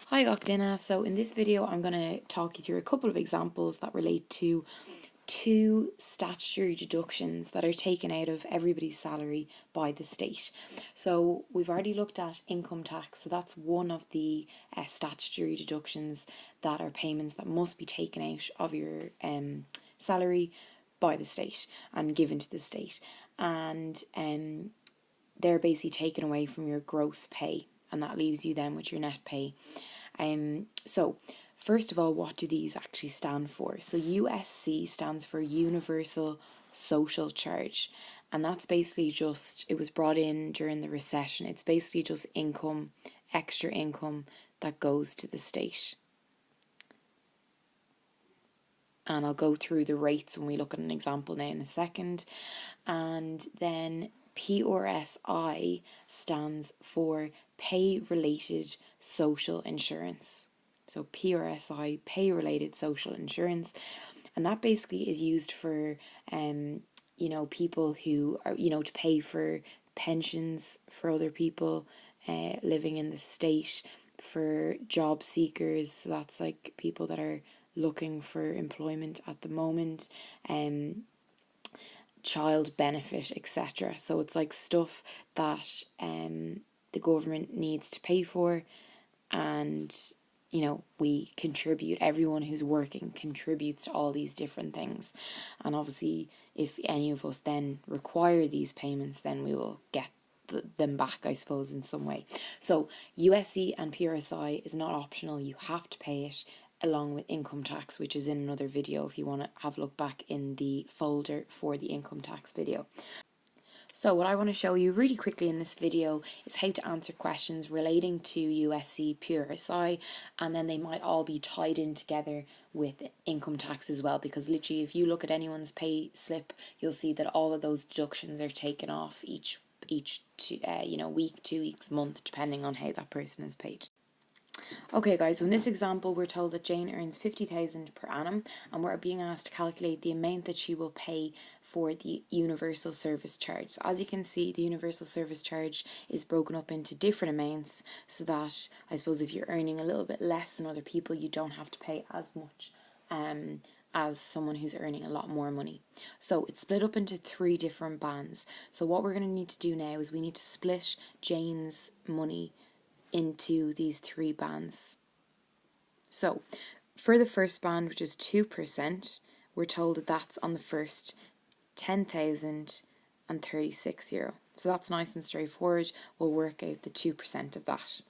Hi Octina, so in this video I'm going to talk you through a couple of examples that relate to two statutory deductions that are taken out of everybody's salary by the state. So we've already looked at income tax, so that's one of the statutory deductions that are payments that must be taken out of your salary by the state and given to the state, and they're basically taken away from your gross pay, and that leaves you then with your net pay. So first of all, what do these actually stand for? So USC stands for Universal Social Charge, and that's basically just, it was brought in during the recession. It's basically just income, extra income that goes to the state. And I'll go through the rates when we look at an example now in a second. And then PRSI stands for Pay Related Social Insurance. So PRSI, Pay Related Social Insurance, and that basically is used for people who are, to pay for pensions for other people living in the state, for job seekers. So that's like people that are looking for employment at the moment, child benefit, etc. So it's like stuff that the government needs to pay for, and we contribute. Everyone who's working contributes to all these different things, and obviously if any of us then require these payments, then we will get them back, I suppose, in some way. So USC and PRSI is not optional, you have to pay it, along with income tax, which is in another video if you want to have a look back in the folder for the income tax video. So what I want to show you really quickly in this video is how to answer questions relating to USC PRSI, and then they might all be tied in together with income tax as well, because literally if you look at anyone's pay slip, you'll see that all of those deductions are taken off each week, 2 weeks, month, depending on how that person is paid. Okay guys, so in this example we're told that Jane earns 50,000 per annum, and we're being asked to calculate the amount that she will pay for the universal service charge. So as you can see, the universal service charge is broken up into different amounts, so that I suppose if you're earning a little bit less than other people, you don't have to pay as much as someone who's earning a lot more money. So it's split up into 3 different bands. So what we're going to need to do now is we need to split Jane's money into these 3 bands. So for the first band, which is 2%, we're told that that's on the first €10,036. So that's nice and straightforward. We'll work out the 2% of that.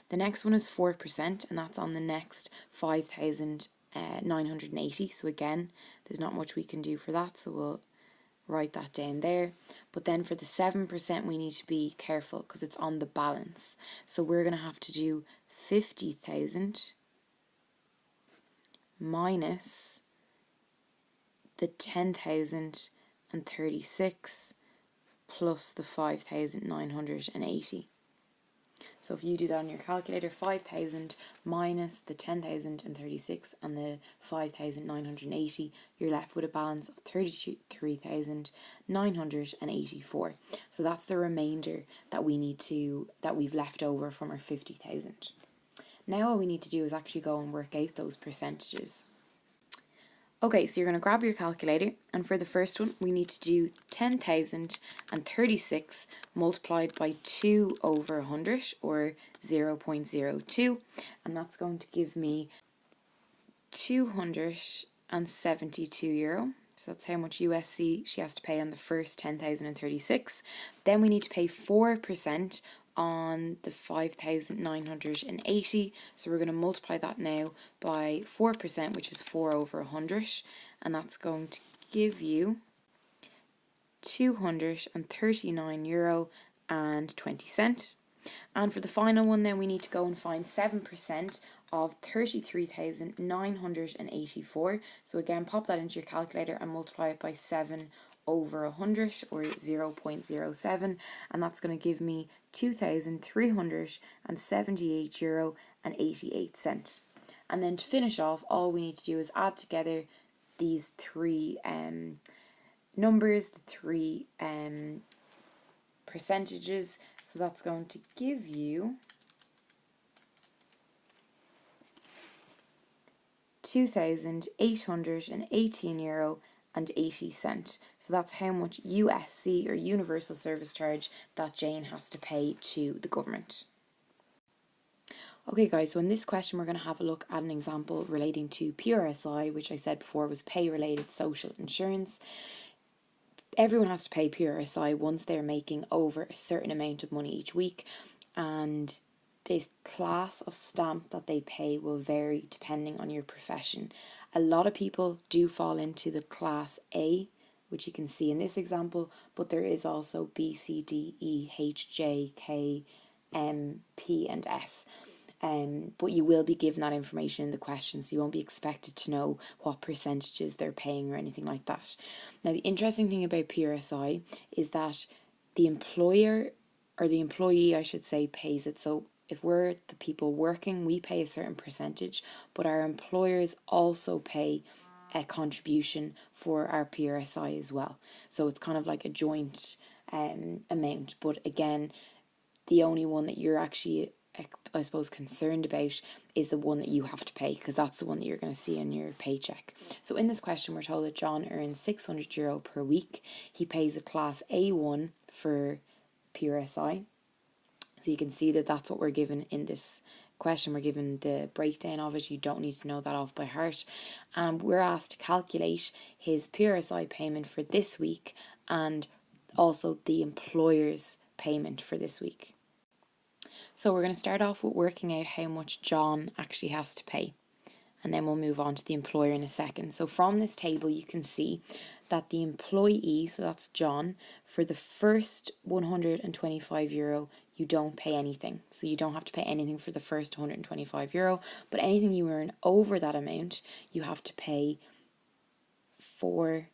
The next one is 4%, and that's on the next 5,980. So again, there's not much we can do for that, so we'll write that down there. But then for the 7%, we need to be careful because it's on the balance. So we're going to have to do 50,000 minus the 10,036 plus the 5,980. So if you do that on your calculator, 5,000 minus the 10,036 and the 5,980, you're left with a balance of 33,984. So that's the remainder that we've left over from our 50,000. Now all we need to do is actually go and work out those percentages. Okay, so you're going to grab your calculator, and for the first one we need to do 10,036 multiplied by 2 over 100, or 0.02, and that's going to give me €272. So that's how much USC she has to pay on the first 10,036. Then we need to pay 4% on the 5,980, so we're going to multiply that now by 4%, which is 4 over 100, and that's going to give you €239.20. And for the final one, then we need to go and find 7% of 33,984. So again, pop that into your calculator and multiply it by 7 over 100, or 0.07, and that's going to give me €2,378.88. And then to finish off, all we need to do is add together these 3 numbers, the 3 percentages. So that's going to give you €2,818.80. So that's how much USC or Universal Service Charge that Jane has to pay to the government. Okay guys, so in this question we're going to have a look at an example relating to PRSI, which I said before was pay related social insurance. Everyone has to pay PRSI once they're making over a certain amount of money each week, and the class of stamp that they pay will vary depending on your profession. A lot of people do fall into the class A, which you can see in this example, but there is also B, C, D, E, H, J, K, M, P and S. But you will be given that information in the question, so you won't be expected to know what percentages they're paying or anything like that. Now, the interesting thing about PRSI is that the employer, or the employee, I should say, pays it. So if we're the people working, we pay a certain percentage, but our employers also pay a contribution for our PRSI as well. So it's kind of like a joint amount. But again, the only one that you're actually, I suppose, concerned about is the one that you have to pay, because that's the one that you're going to see in your paycheck. So in this question, we're told that John earns €600 per week. He pays a class A1 for PRSI. So you can see that that's what we're given in this question. We're given the breakdown of it. You don't need to know that off by heart. And we're asked to calculate his PRSI payment for this week and also the employer's payment for this week. So we're going to start off with working out how much John actually has to pay, and then we'll move on to the employer in a second. So from this table you can see that the employee, so that's John, for the first €125 you don't pay anything. So you don't have to pay anything for the first €125, but anything you earn over that amount you have to pay 4%.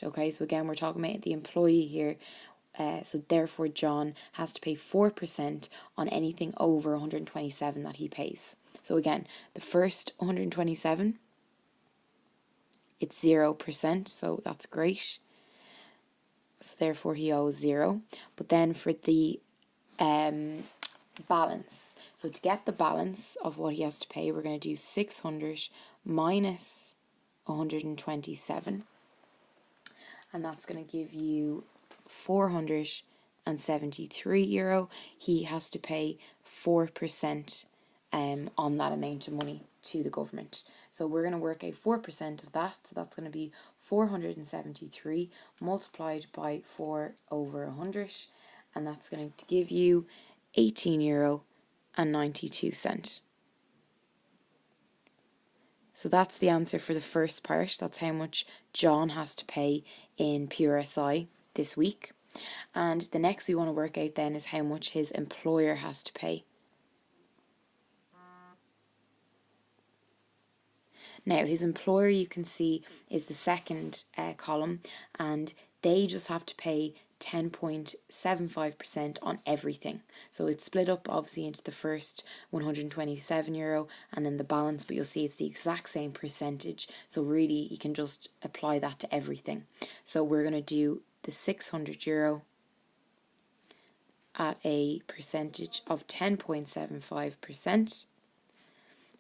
Okay, so again we're talking about the employee here. So therefore John has to pay 4% on anything over 127 that he pays. So again, the first 127, it's 0%, so that's great. So therefore he owes 0. But then for the balance, so to get the balance of what he has to pay, we're going to do 600 minus 127, and that's going to give you €473. He has to pay 4% on that amount of money to the government. So we're going to work out 4% of that. So that's going to be 473 multiplied by 4 over 100, and that's going to give you €18.92. So that's the answer for the first part. That's how much John has to pay in PRSI this week. And the next we want to work out then is how much his employer has to pay. Now his employer, you can see, is the second column, and they just have to pay 10.75% on everything. So it's split up obviously into the first €127 and then the balance, but you'll see it's the exact same percentage. So really you can just apply that to everything. So we're going to do the €600 at a percentage of 10.75%.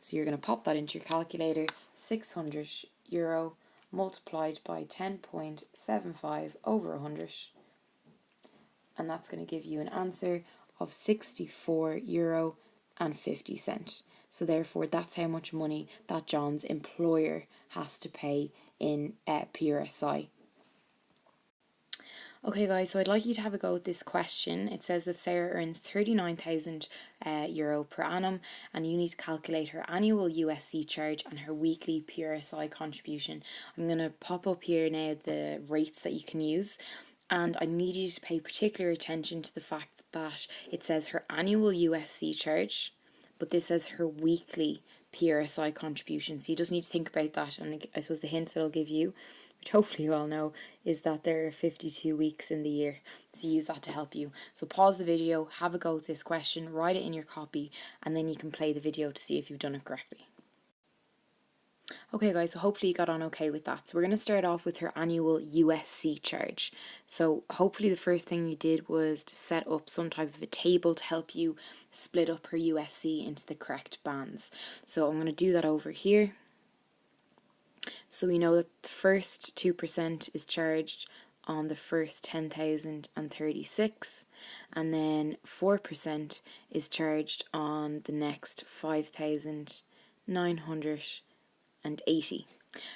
So you're going to pop that into your calculator. €600 multiplied by 10.75 over 100, and that's going to give you an answer of €64.50. So therefore that's how much money that John's employer has to pay in PRSI. Okay guys, so I'd like you to have a go at this question. It says that Sarah earns €39,000 per annum, and you need to calculate her annual USC charge and her weekly PRSI contribution. I'm going to pop up here now the rates that you can use, and I need you to pay particular attention to the fact that it says her annual USC charge, but this says her weekly PRSI contribution. So you just need to think about that, and I suppose the hints that I'll give you, which hopefully you all know, is that there are 52 weeks in the year. So use that to help you. So pause the video, have a go with this question, write it in your copy, and then you can play the video to see if you've done it correctly. Okay guys, so hopefully you got on okay with that. So we're going to start off with her annual USC charge. So hopefully the first thing you did was to set up some type of a table to help you split up her USC into the correct bands. So I'm going to do that over here. So we know that the first 2% is charged on the first 10,036, and then 4% is charged on the next 5,980.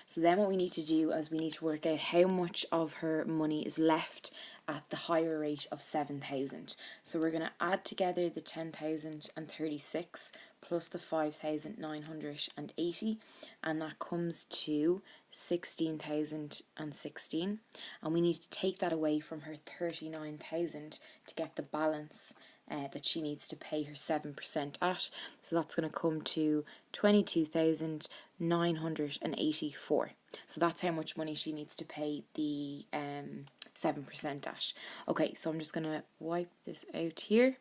So then what we need to do is we need to work out how much of her money is left at the higher rate of 7,000. So we're going to add together the 10,036 plus the 5,980, and that comes to 16,016, and we need to take that away from her 39,000 to get the balance that she needs to pay her 7% at. So that's going to come to 22,984. So that's how much money she needs to pay the 7% at. Okay, so I'm just going to wipe this out here,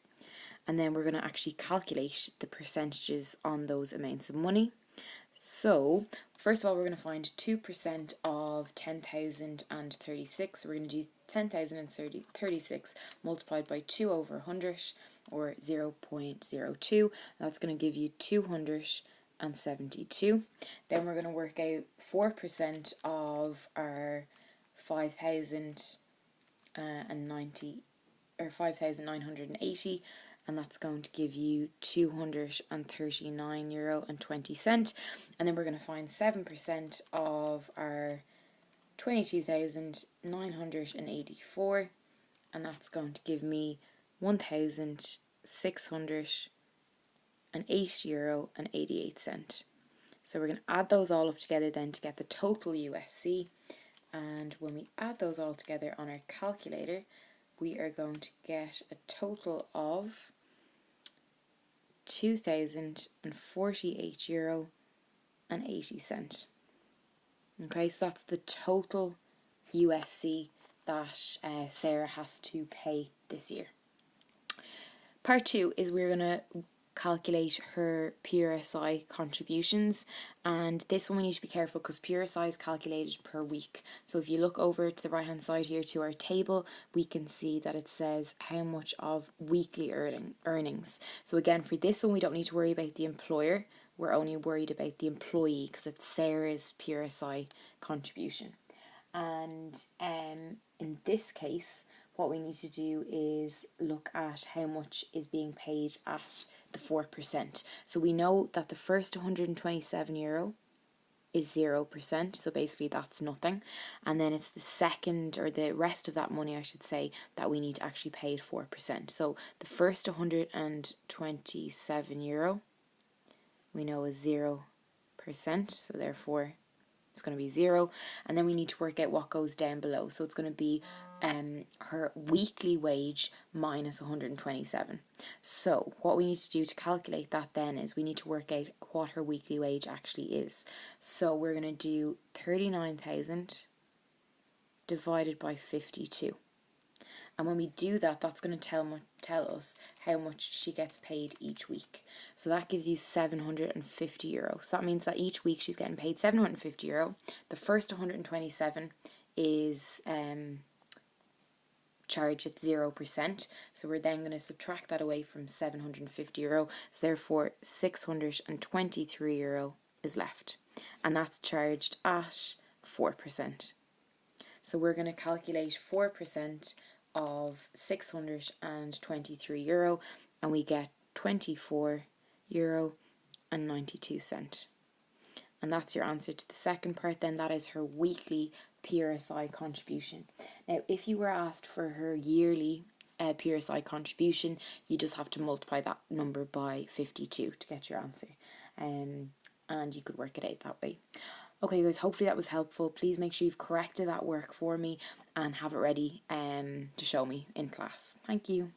and then we're going to actually calculate the percentages on those amounts of money. So first of all, we're going to find 2% of 10,036. So we're going to do 10,036 multiplied by 2 over 100, or 0.02. That's going to give you 272. Then we're going to work out 4% of our 5,090 or 5,980, and that's going to give you €239.20. And then we're going to find 7% of our 22,984, and that's going to give me €1,608.88. So we're going to add those all up together then to get the total USC, and when we add those all together on our calculator, we are going to get a total of €2,048.80. Okay, so that's the total USC that Sarah has to pay this year. Part 2 is we're going to calculate her PRSI contributions, and this one we need to be careful because PRSI is calculated per week. So if you look over to the right hand side here to our table, we can see that it says how much of weekly earnings. So again, for this one we don't need to worry about the employer, we're only worried about the employee because it's Sarah's PRSI contribution. And in this case, what we need to do is look at how much is being paid at the 4%. So we know that the first €127 is 0%, so basically that's nothing. And then it's the second, or the rest of that money I should say, that we need to actually pay at 4%. So the first €127 we know is 0%, so therefore it's going to be 0, and then we need to work out what goes down below. So it's going to be her weekly wage minus 127. So what we need to do to calculate that then is we need to work out what her weekly wage actually is. So we're going to do 39,000 divided by 52. And when we do that, that's going to tell us how much she gets paid each week. So that gives you €750. So that means that each week she's getting paid €750. The first 127 is charged at 0%. So we're then going to subtract that away from €750. So therefore €623 is left. And that's charged at 4%. So we're going to calculate 4% of €623, and we get €24.92. And that's your answer to the second part then. That is her weekly PRSI contribution. Now if you were asked for her yearly PRSI contribution, you just have to multiply that number by 52 to get your answer, and you could work it out that way. Okay guys, hopefully that was helpful. Please make sure you've corrected that work for me and have it ready to show me in class. Thank you.